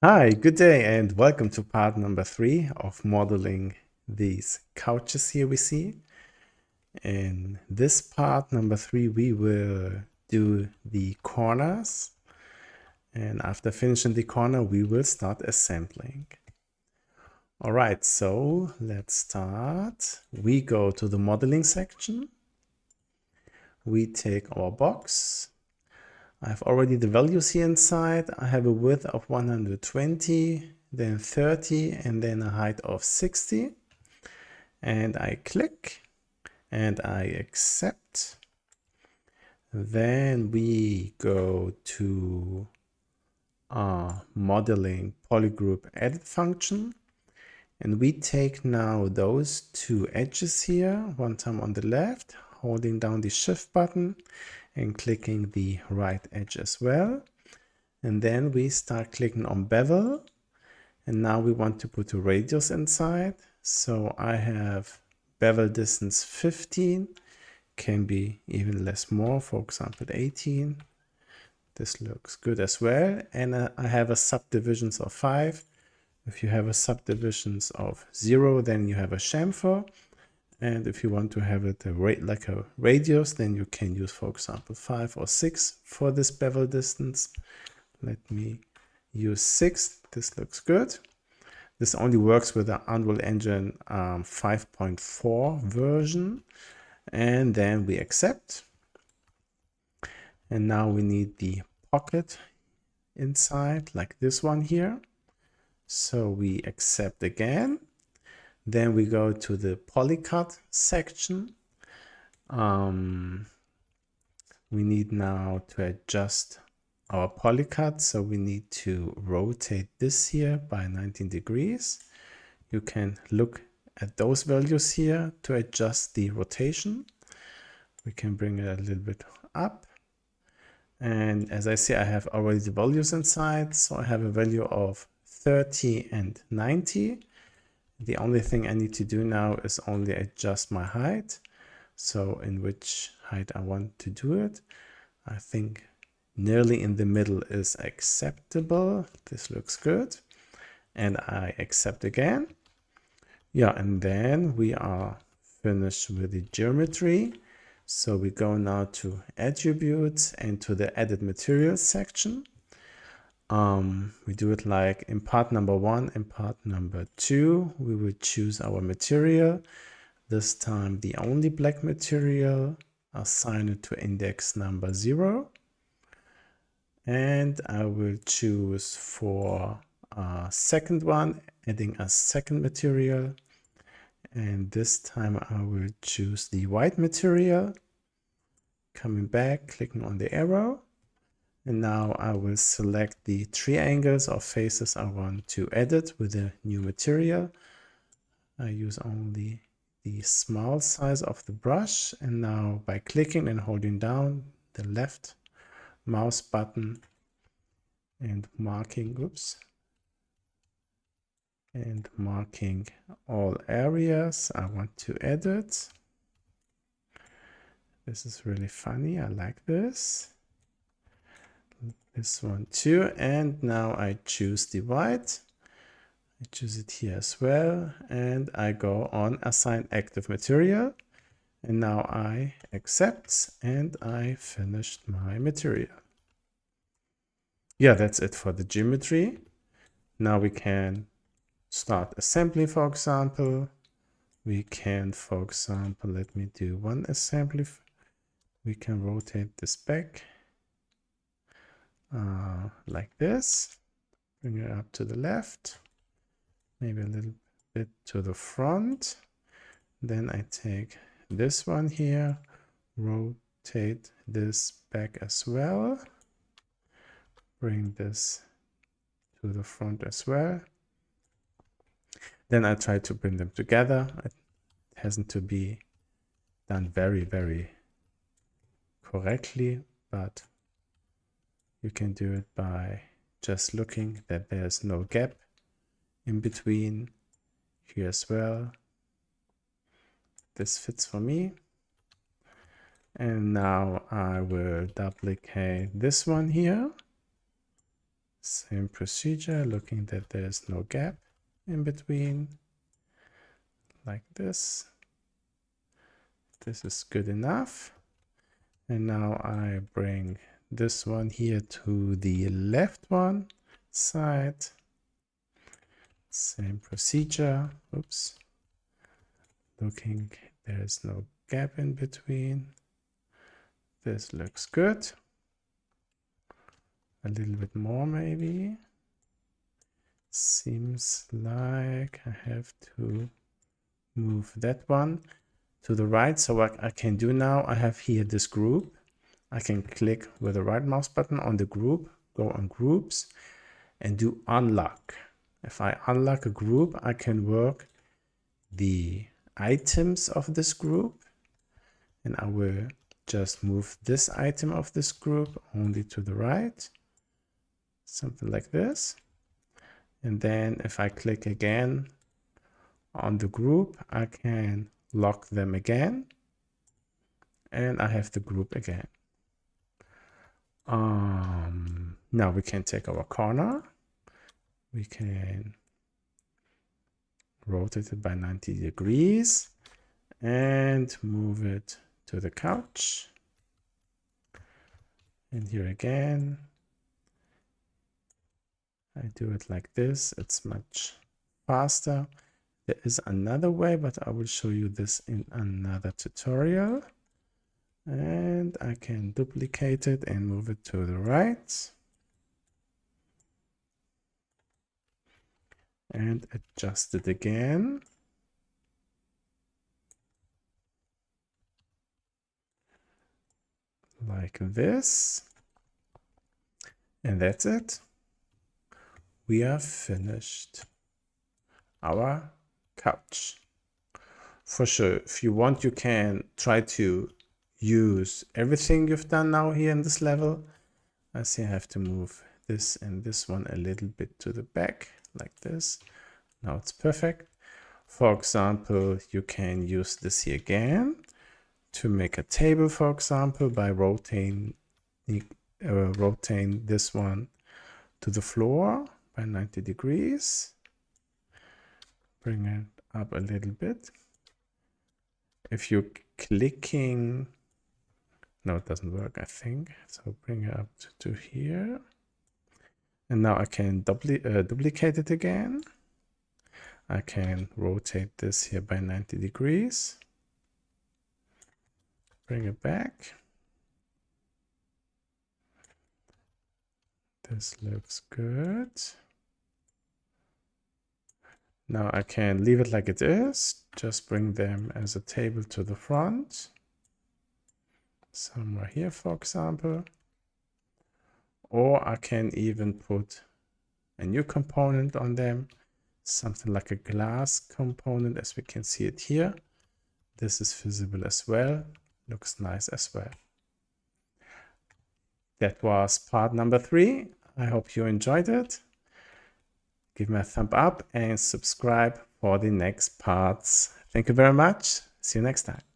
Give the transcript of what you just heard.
Hi, good day, and welcome to part number 3 of modeling these couches here we see. In this part number 3, we will do the corners, and after finishing the corner, we will start assembling. All right, so let's start. We go to the modeling section. We take our box. I have already the values here inside. I have a width of 120, then 30, and then a height of 60. And I click and I accept. Then we go to our modeling polygroup edit function. And we take now those two edges here, one time on the left, holding down the shift button and clicking the right edge as well. And then we start clicking on bevel. And now we want to put a radius inside. So I have bevel distance 15, can be even less more, for example 18. This looks good as well. And I have a subdivisions of 5. If you have a subdivisions of 0, then you have a chamfer. And if you want to have it like a radius, then you can use, for example, 5 or 6 for this bevel distance. Let me use 6. This looks good. This only works with the Unreal Engine 5.4 version. And then we accept. And now we need the pocket inside, like this one here. So we accept again. Then we go to the polycut section. We need now to adjust our polycut. So we need to rotate this here by 19 degrees. You can look at those values here to adjust the rotation. We can bring it a little bit up. And as I see, I have already the values inside. So I have a value of 30 and 90. The only thing I need to do now is only adjust my height. So in which height I want to do it. I think nearly in the middle is acceptable. This looks good. And I accept again. Yeah, and then we are finished with the geometry. So we go now to attributes and to the edit materials section. We do it like in part number 1 and part number 2. We will choose our material. This time the only black material. Assign it to index number 0. And I will choose for a second one, adding a second material. And this time I will choose the white material. Coming back, clicking on the arrow. And now I will select the triangles or faces I want to edit with a new material. I use only the small size of the brush. And now by clicking and holding down the left mouse button and marking, and marking all areas I want to edit. This is really funny. I like this. This one too. And now I choose the white. I choose it here as well. And I go on assign active material. And now I accept and I finished my material. Yeah, that's it for the geometry. Now we can start assembly, for example. We can, for example, let me do one assembly. We can rotate this back like this. Bring it up to the left. Maybe a little bit to the front. Then I take this one here, rotate this back as well. Bring this to the front as well. Then I try to bring them together. It hasn't to be done very, very correctly, but you can do it by just looking that there's no gap in between here as well. This fits for me. And now I will duplicate this one here. Same procedure, looking that there's no gap in between, like this. This is good enough. And now I bring this one here to the left one side. Same procedure. Oops. Looking, there's no gap in between. This looks good. A little bit more maybe. Seems like I have to move that one to the right. So what I can do now, I have here this group. I can click with the right mouse button on the group, go on groups and do unlock. If I unlock a group, I can work the items of this group, and I will just move this item of this group only to the right, something like this. And then if I click again on the group, I can lock them again, and I have the group again. Now we can take our corner. We can rotate it by 90 degrees and move it to the couch. And here again, I do it like this. It's much faster. There is another way, but I will show you this in another tutorial. And I can duplicate it and move it to the right. And adjust it again. Like this. And that's it. We are finished our couch. For sure, if you want, you can try to use everything you've done now here in this level. I see I have to move this and this one a little bit to the back, like this. Now it's perfect. For example, you can use this here again to make a table, for example, by rotating this one to the floor by 90 degrees. Bring it up a little bit. If you're clicking, no, it doesn't work, I think. So bring it up to here. And now I can duplicate it again. I can rotate this here by 90 degrees. Bring it back. This looks good. Now I can leave it like it is. Just bring them as a table to the front. Somewhere here, for example. Or I can even put a new component on them. Something like a glass component, as we can see it here. This is visible as well. Looks nice as well. That was part number 3. I hope you enjoyed it. Give me a thumb up and subscribe for the next parts. Thank you very much. See you next time.